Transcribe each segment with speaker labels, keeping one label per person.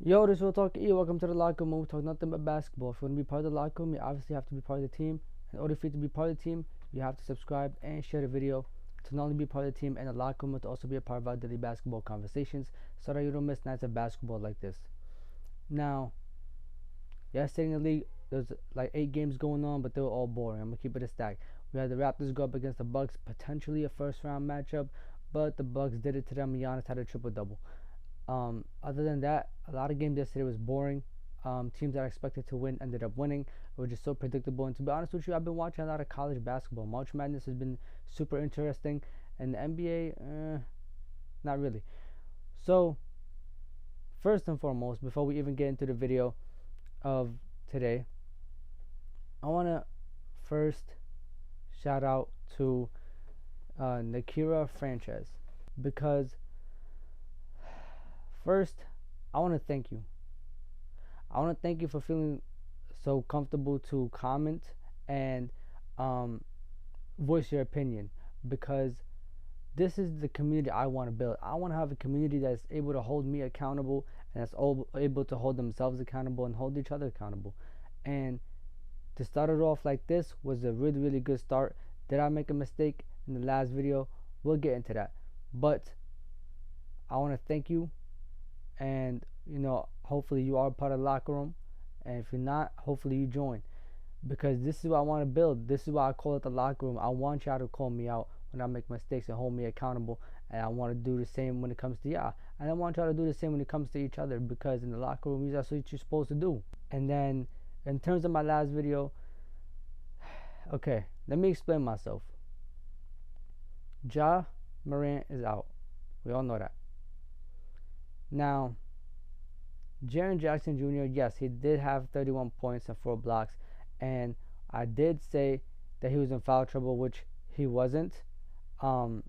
Speaker 1: Yo, this is Real Talk E. Welcome to the Locker Room. We talk nothing but basketball. If you want to be part of the Locker Room, you obviously have to be part of the team. In order for you to be part of the team, you have to subscribe and share the video to not only be part of the team and the Locker Room, but to also be a part of our daily basketball conversations so that you don't miss nights of basketball like this. Now, yesterday in the league, there's like 8 games going on, but they were all boring. I'm going to keep it a stack. We had the Raptors go up against the Bucks, potentially a first round matchup, but the Bucks did it to them. Giannis had a triple double. Other than that, a lot of games yesterday was boring. Teams that I expected to win ended up winning. It was just so predictable. And to be honest with you, I've been watching a lot of college basketball. March Madness has been super interesting, and the NBA, not really. So, first and foremost, before we even get into the video of today, I want to first shout out to Nakira Franchise because first, I want to thank you. I want to thank you for feeling so comfortable to comment and voice your opinion, because this is the community I want to build. I want to have a community that's able to hold me accountable and that's able to hold themselves accountable and hold each other accountable. And to start it off like this was a really, really good start. Did I make a mistake in the last video? We'll get into that. But I want to thank you, and hopefully you are part of the Locker Room, and if you're not, hopefully you join, because this is what I want to build. This is why I call it the Locker Room. I want y'all to call me out when I make mistakes and hold me accountable, and I want to do the same when it comes to y'all, and I want y'all to do the same when it comes to each other, because in the locker room, that's what you're supposed to do. And then in terms of my last video, okay, let me explain myself. Ja Morant is out. We all know that. Now, Jaren Jackson Jr., yes, he did have 31 points and 4 blocks, and I did say that he was in foul trouble, which he wasn't. But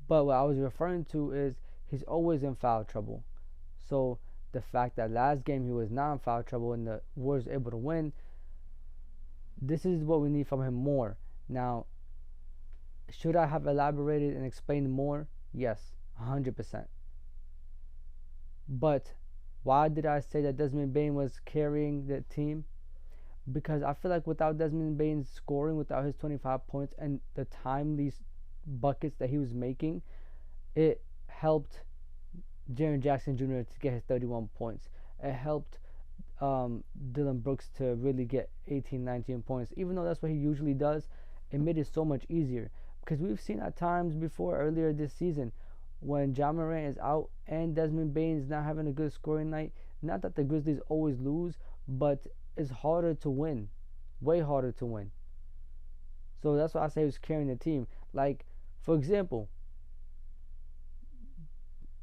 Speaker 1: what I was referring to is he's always in foul trouble. So the fact that last game he was not in foul trouble and the Warriors able to win, this is what we need from him more. Now, should I have elaborated and explained more? Yes, 100%. But why did I say that Desmond Bane was carrying the team? Because I feel like without Desmond Bane scoring, without his 25 points and the timely buckets that he was making, it helped Jaren Jackson Jr. to get his 31 points. It helped Dillon Brooks to really get 18, 19 points. Even though that's what he usually does, it made it so much easier. Because we've seen at times before earlier this season when Ja Morant is out and Desmond Bane is not having a good scoring night. Not that the Grizzlies always lose, but it's harder to win. Way harder to win. So that's why I say he was carrying the team. Like, for example,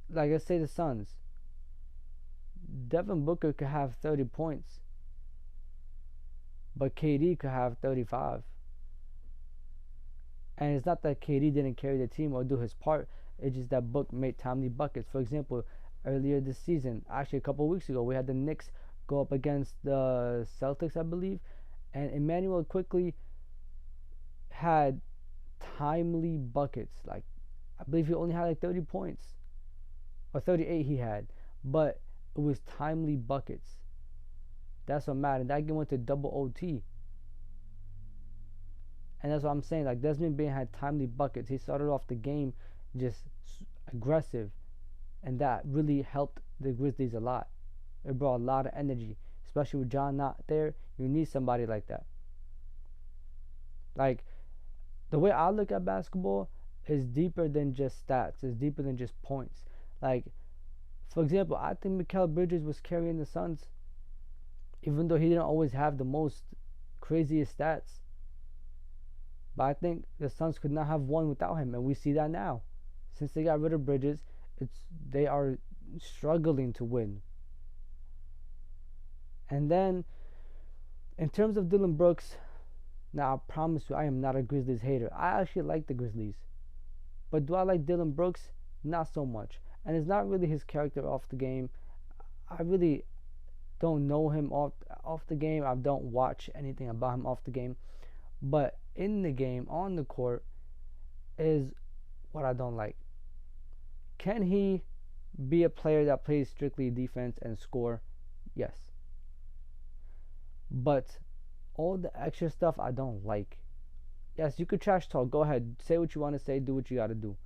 Speaker 1: like let's say the Suns. Devin Booker could have 30 points, but KD could have 35. And it's not that KD didn't carry the team or do his part. It's just that Book made timely buckets. For example, earlier this season, actually a couple of weeks ago, we had the Knicks go up against the Celtics, I believe, and Emmanuel quickly had timely buckets. Like, I believe he only had like 30 points, or 38 he had, but it was timely buckets. That's what mattered. That game went to double OT. And that's what I'm saying. Like, Desmond Bane had timely buckets. He started off the game just aggressive, and that really helped the Grizzlies a lot. It brought a lot of energy, especially with John not there. You need somebody like that. Like, the way I look at basketball is deeper than just stats. It's deeper than just points. Like, for example, I think Mikal Bridges was carrying the Suns, even though he didn't always have the most craziest stats. But I think the Suns could not have won without him, and we see that now. Since they got rid of Bridges, they are struggling to win. And then, in terms of Dillon Brooks, now I promise you, I am not a Grizzlies hater. I actually like the Grizzlies. But do I like Dillon Brooks? Not so much. And it's not really his character off the game. I really don't know him off the game. I don't watch anything about him off the game. But in the game, on the court, is what I don't like. Can he be a player that plays strictly defense and score, yes. But all the extra stuff I don't like. Yes, you could trash talk. Go ahead, say what you want to say, do what you got to do.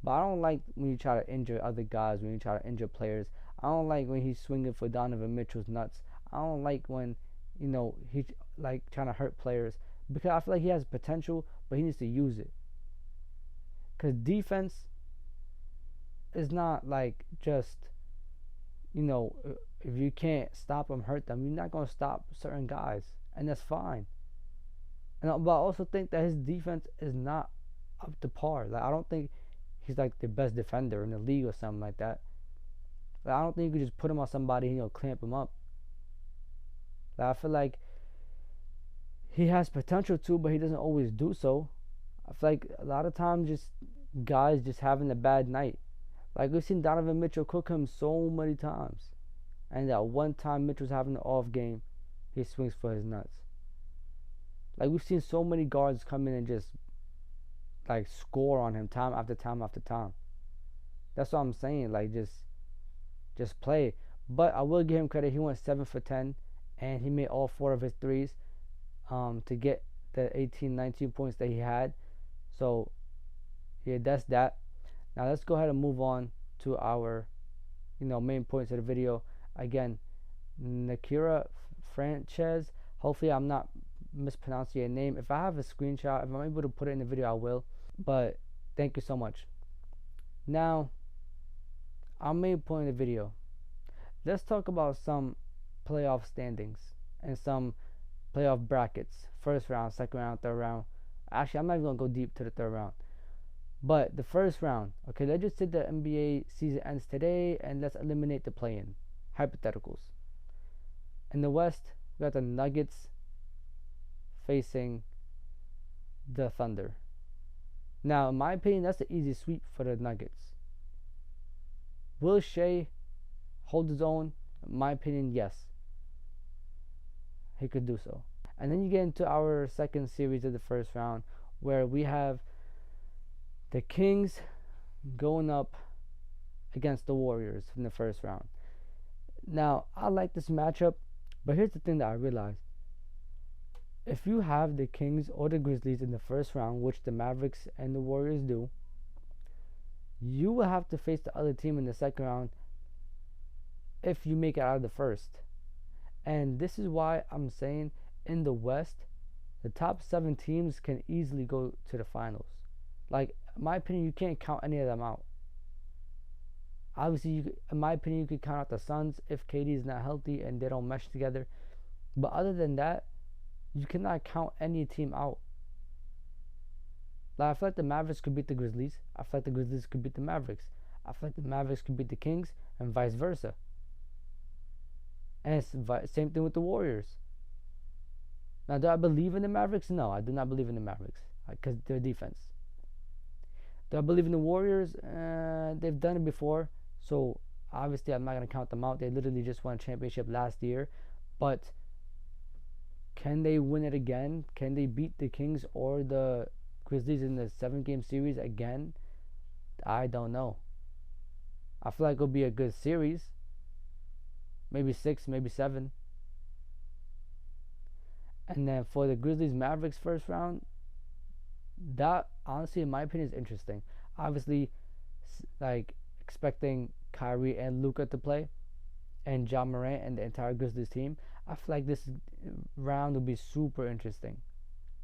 Speaker 1: But I don't like when you try to injure other guys, when you try to injure players. I don't like when he's swinging for Donovan Mitchell's nuts. I don't like when, he's like trying to hurt players, because I feel like he has potential, but he needs to use it. Because defense is not like just, if you can't stop them, hurt them, you're not going to stop certain guys. And that's fine. But I also think that his defense is not up to par. Like, I don't think he's like the best defender in the league or something like that. Like, I don't think you could just put him on somebody and clamp him up. Like, I feel like he has potential to, but he doesn't always do so. I feel like a lot of times just guys just having a bad night. Like, we've seen Donovan Mitchell cook him so many times. And that one time Mitchell's having an off game, he swings for his nuts. Like, we've seen so many guards come in and just like score on him time after time after time. That's what I'm saying. Like, just play. But I will give him credit. He went 7 for 10, and he made all 4 of his threes to get the 18, 19 points that he had. So yeah, that's that. Now let's go ahead and move on to our main points of the video. Again, Nakira Frances. Hopefully I'm not mispronouncing your name. If I have a screenshot, if I'm able to put it in the video, I will. But thank you so much. Now, our main point of the video. Let's talk about some playoff standings and some playoff brackets. First round, second round, third round. Actually, I'm not even going to go deep to the third round. But the first round, okay, let's just say the NBA season ends today, and let's eliminate the play-in. Hypotheticals. In the West, we got the Nuggets facing the Thunder. Now, in my opinion, that's the easy sweep for the Nuggets. Will Shea hold his own? In my opinion, yes. He could do so. And then you get into our second series of the first round, where we have the Kings going up against the Warriors in the first round. Now, I like this matchup, but here's the thing that I realized. If you have the Kings or the Grizzlies in the first round, which the Mavericks and the Warriors do, you will have to face the other team in the second round if you make it out of the first. And this is why I'm saying in the West, the top 7 teams can easily go to the finals. Like, in my opinion, you can't count any of them out. Obviously, in my opinion, you could count out the Suns if KD is not healthy and they don't mesh together. But other than that, you cannot count any team out. Like, I feel like the Mavericks could beat the Grizzlies. I feel like the Grizzlies could beat the Mavericks. I feel like the Mavericks could beat the Kings, and vice versa. And it's same thing with the Warriors. Now, do I believe in the Mavericks? No, I do not believe in the Mavericks because their defense. Do I believe in the Warriors? They've done it before, so obviously I'm not going to count them out. They literally just won a championship last year. But can they win it again? Can they beat the Kings or the Grizzlies in the 7-game series again? I don't know. I feel like it'll be a good series. Maybe 6, maybe 7. And then for the Grizzlies Mavericks first round, that honestly, in my opinion, is interesting. Obviously, like expecting Kyrie and Luka to play, and Ja Morant and the entire Grizzlies team. I feel like this round will be super interesting.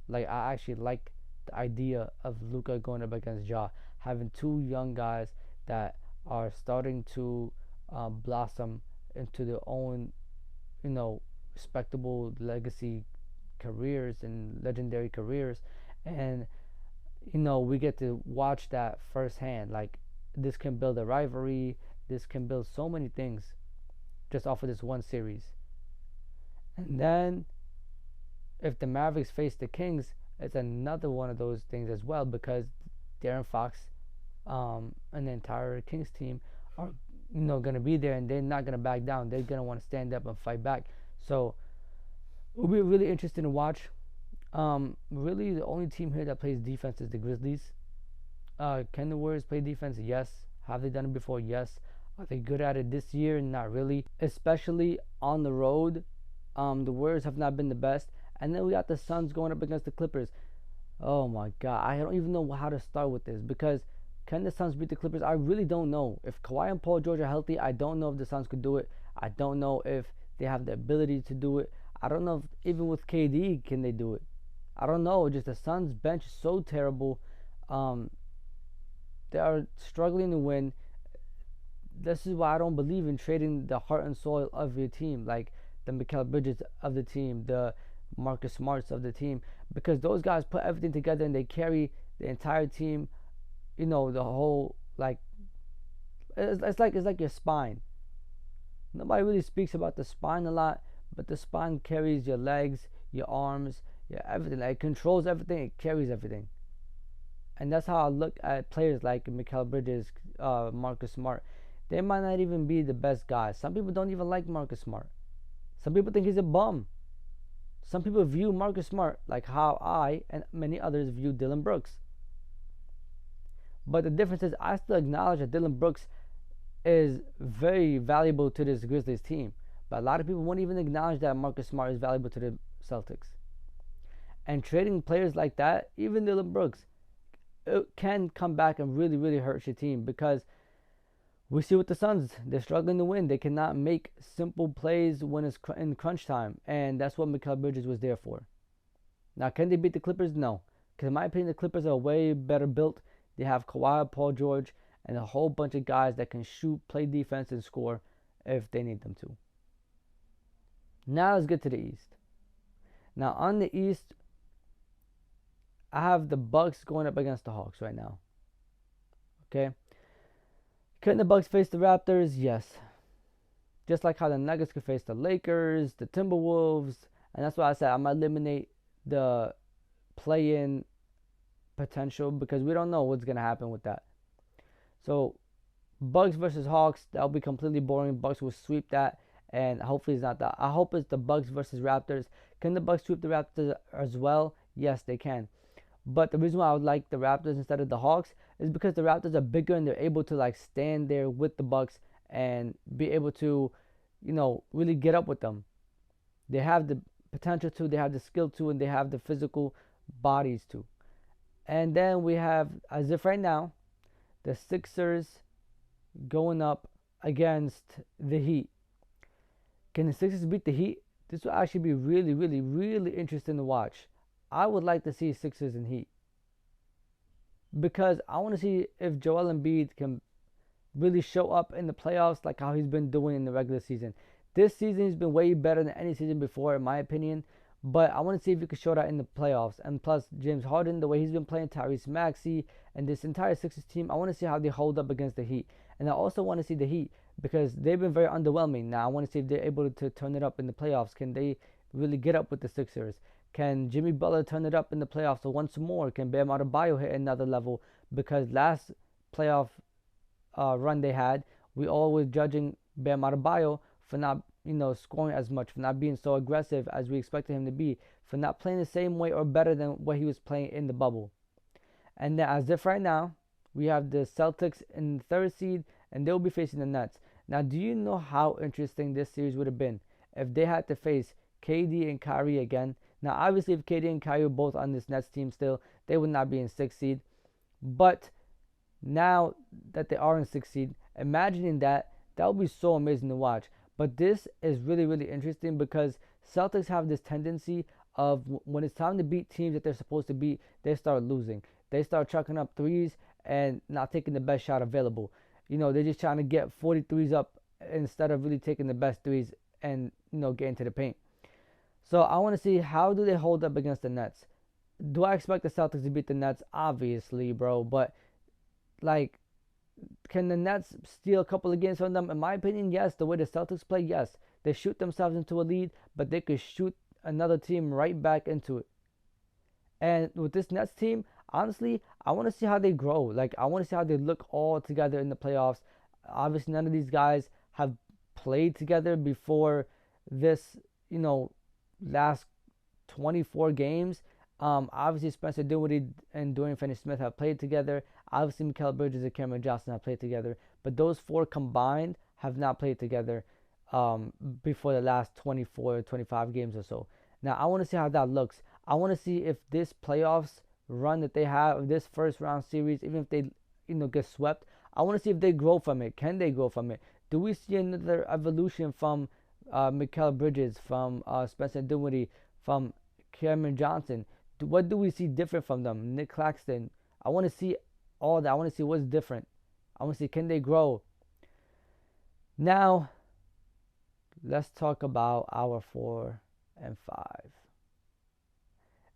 Speaker 1: Like, I actually like the idea of Luka going up against Ja, having 2 young guys that are starting to blossom into their own, respectable legacy careers and legendary careers. And we get to watch that firsthand. Like, this can build a rivalry. This can build so many things just off of this one series. And then if the Mavericks face the Kings, it's another one of those things as well, because De'Aaron Fox and the entire Kings team are going to be there, and they're not going to back down. They're going to want to stand up and fight back. So it'll be really interesting to watch. Really, the only team here that plays defense is the Grizzlies. Can the Warriors play defense? Yes. Have they done it before? Yes. Are they good at it this year? Not really, especially on the road. The Warriors have not been the best, and then we got the Suns going up against the Clippers. Oh my God, I don't even know how to start with this because can the Suns beat the Clippers? I really don't know. If Kawhi and Paul George are healthy, I don't know if the Suns could do it. I don't know if they have the ability to do it. I don't know if even with KD can they do it. I don't know. Just the Suns bench is so terrible. Um, they are struggling to win. This is why I don't believe in trading the heart and soul of your team, like the Mikal Bridges of the team, the Marcus Smarts of the team, because those guys put everything together and they carry the entire team. You know, the whole like it's like your spine. Nobody really speaks about the spine a lot, but the spine carries your legs, your arms, your everything. Like, it controls everything. It carries everything. And that's how I look at players like Mikal Bridges, Marcus Smart. They might not even be the best guys. Some people don't even like Marcus Smart. Some people think he's a bum. Some people view Marcus Smart like how I and many others view Dillon Brooks. But the difference is I still acknowledge that Dillon Brooks is very valuable to this Grizzlies team. But a lot of people won't even acknowledge that Marcus Smart is valuable to the Celtics. And trading players like that, even Dillon Brooks, it can come back and really, really hurt your team because we see with the Suns, they're struggling to win. They cannot make simple plays when it's in crunch time, and that's what Mikal Bridges was there for. Now, can they beat the Clippers? No, because in my opinion, the Clippers are way better built. They have Kawhi, Paul George, and a whole bunch of guys that can shoot, play defense, and score if they need them to. Now let's get to the East. Now on the East, I have the Bucks going up against the Hawks right now. Okay. Can the Bucks face the Raptors? Yes. Just like how the Nuggets could face the Lakers, the Timberwolves, and that's why I said I'm gonna eliminate the play-in potential because we don't know what's gonna happen with that. So Bucks versus Hawks, that'll be completely boring. Bucks will sweep that, and hopefully it's not that. I hope it's the Bucks versus Raptors. Can the Bucks sweep the Raptors as well? Yes, they can. But the reason why I would like the Raptors instead of the Hawks is because the Raptors are bigger and they're able to like stand there with the Bucks and be able to, really get up with them. They have the potential to, they have the skill to, and they have the physical bodies to. And then we have, as if right now, the Sixers going up against the Heat. Can the Sixers beat the Heat? This will actually be really, really, really interesting to watch. I would like to see Sixers and Heat because I want to see if Joel Embiid can really show up in the playoffs like how he's been doing in the regular season. This season he's been way better than any season before, in my opinion. But I want to see if he can show that in the playoffs. And plus, James Harden, the way he's been playing, Tyrese Maxey, and this entire Sixers team, I want to see how they hold up against the Heat. And I also want to see the Heat because they've been very underwhelming. Now, I want to see if they're able to turn it up in the playoffs. Can they really get up with the Sixers? Can Jimmy Butler turn it up in the playoffs once more? Can Bam Adebayo hit another level? Because last playoff run they had, we all were judging Bam Adebayo for not, scoring as much, for not being so aggressive as we expected him to be, for not playing the same way or better than what he was playing in the bubble. And then, as if right now, we have the Celtics in the third seed, and they'll be facing the Nets. Now, do you know how interesting this series would have been if they had to face KD and Kyrie again? Now, obviously, if KD and Kyrie were both on this Nets team still, they would not be in 6th seed. But now that they are in 6th seed, imagining that would be so amazing to watch. But this is really, really interesting because Celtics have this tendency of when it's time to beat teams that they're supposed to beat, they start losing. They start chucking up threes and not taking the best shot available. They're just trying to get 43s up instead of really taking the best threes and, get into the paint. So I want to see how do they hold up against the Nets. Do I expect the Celtics to beat the Nets? Obviously, bro. But, can the Nets steal a couple of games from them? In my opinion, yes. The way the Celtics play, yes. They shoot themselves into a lead, but they could shoot another team right back into it. And with this Nets team, honestly, I want to see how they grow. I want to see how they look all together in the playoffs. Obviously, none of these guys have played together before this, last 24 games. Obviously, Spencer Dinwiddie and Dorian Finney-Smith have played together. Obviously, Mikal Bridges and Cameron Johnson have played together, but those four combined have not played together before the last 24 or 25 games or so. Now, I want to see how that looks. I want to see if this playoffs run that they have, this first round series, even if they get swept, I want to see if they grow from it. Can they grow from it? Do we see another evolution from Mikal Bridges, from Spencer Dinwiddie, from Cameron Johnson? What do we see different from them? Nick Claxton. I want to see all that. I want to see what's different. I want to see, can they grow? Now, let's talk about our 4 and 5.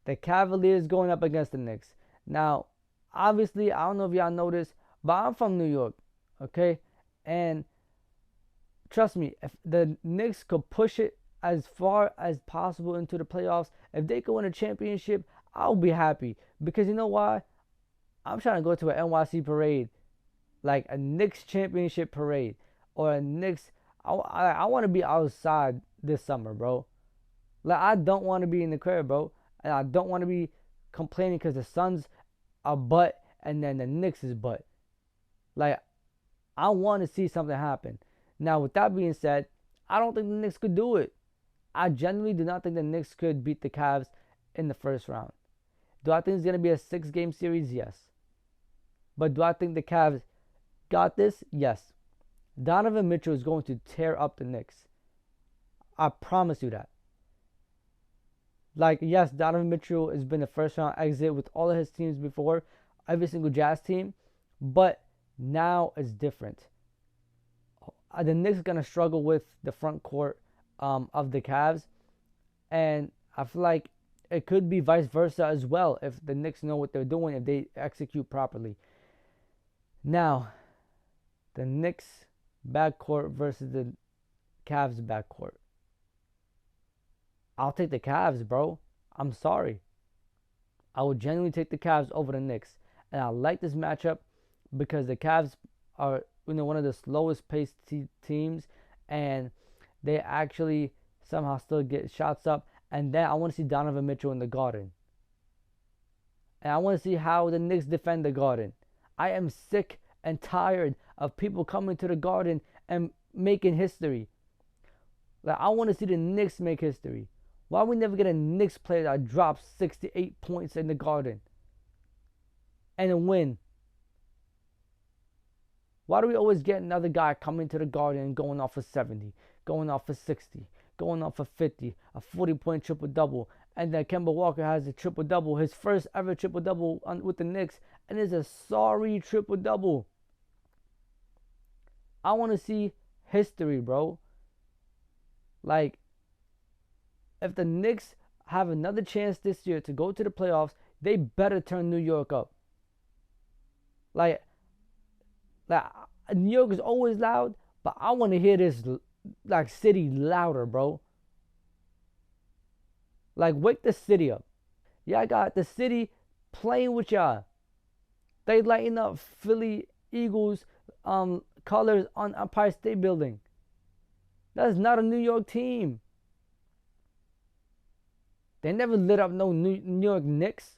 Speaker 1: The Cavaliers going up against the Knicks. Now, obviously, I don't know if y'all noticed, but I'm from New York, okay? And trust me, if the Knicks could push it as far as possible into the playoffs, if they could win a championship, I'll be happy. Because you know why? I'm trying to go to an NYC parade, like a Knicks championship parade, or a Knicks. I want to be outside this summer, bro. Like, I don't want to be in the crib, bro. And I don't want to be complaining because the Suns are butt and then the Knicks is butt. Like, I want to see something happen. Now, with that being said, I don't think the Knicks could do it. I genuinely do not think the Knicks could beat the Cavs in the first round. Do I think it's going to be a 6-game series? Yes. But do I think the Cavs got this? Yes. Donovan Mitchell is going to tear up the Knicks. I promise you that. Like, yes, Donovan Mitchell has been a first-round exit with all of his teams before, every single Jazz team, but now it's different. The Knicks are going to struggle with the front court of the Cavs, and I feel like it could be vice versa as well if the Knicks know what they're doing, if they execute properly. Now, the Knicks backcourt versus the Cavs backcourt. I'll take the Cavs, bro. I'm sorry. I would genuinely take the Cavs over the Knicks. And I like this matchup because the Cavs are one of the slowest paced teams, and they actually somehow still get shots up. And then I want to see Donovan Mitchell in the Garden. And I want to see how the Knicks defend the Garden. I am sick and tired of people coming to the Garden and making history. Like, I want to see the Knicks make history. Why we never get a Knicks player that drops 68 points in the Garden and win? Why do we always get another guy coming to the Garden and going off for 70, going off for 60, going off for 50, a 40-point triple-double, and then Kemba Walker has a triple-double, his first ever triple-double with the Knicks, and it's a sorry triple-double. I want to see history, bro. Like, if the Knicks have another chance this year to go to the playoffs, they better turn New York up. Like New York is always loud, but I want to hear this like city louder, bro. Like, wake the city up. Yeah, I got the city playing with y'all. They lighting up Philly Eagles colors on Empire State Building. That's not a New York team. They never lit up no New York Knicks.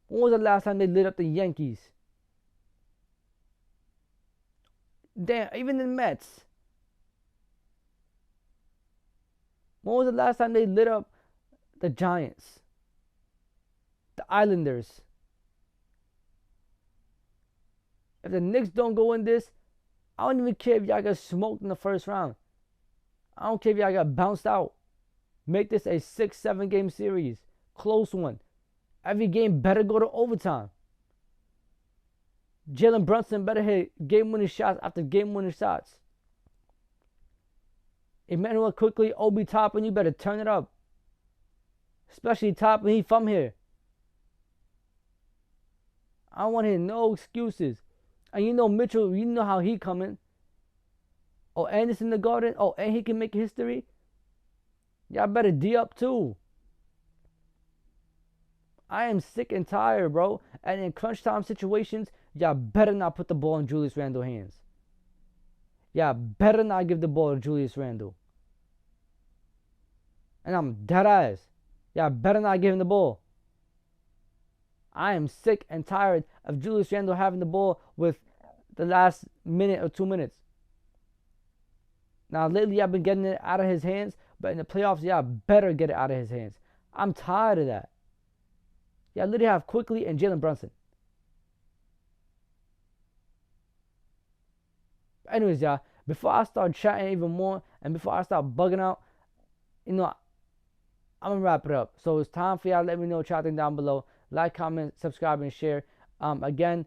Speaker 1: When was the last time they lit up the Yankees? Damn, even the Mets. When was the last time they lit up the Giants? The Islanders? If the Knicks don't go in this, I don't even care if y'all get smoked in the first round. I don't care if y'all got bounced out. Make this a 6-7 game series. Close one. Every game better go to overtime. Jalen Brunson better hit game-winning shots after game-winning shots. Emmanuel Quickley, Obi Toppin, you better turn it up. Especially Toppin, he from here. I don't want to hear no excuses. And you know Mitchell, you know how he coming. Oh, and it's in the Garden. Oh, and he can make history. Y'all better D up too. I am sick and tired, bro. And in crunch time situations, y'all better not put the ball in Julius Randle's hands. Y'all better not give the ball to Julius Randle. And I'm dead ass. Y'all better not give him the ball. I am sick and tired of Julius Randle having the ball with the last minute or 2 minutes. Now, lately, I've been getting it out of his hands, but in the playoffs, yeah, I better get it out of his hands. I'm tired of that. Yeah, I literally have Quickley and Jalen Brunson. Anyways, y'all, before I start chatting even more and before I start bugging out, I'm going to wrap it up. So it's time for y'all to let me know what y'all think down below. Like, comment, subscribe, and share. Again,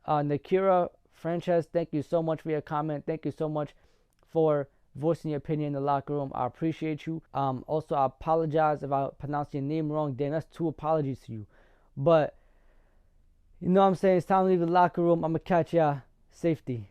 Speaker 1: Nakira Frances, thank you so much for your comment. Thank you so much for voicing your opinion in the locker room. I appreciate you. Also, I apologize if I pronounced your name wrong. Damn, that's 2 apologies to you. But, you know what I'm saying? It's time to leave the locker room. I'm going to catch y'all. Safety.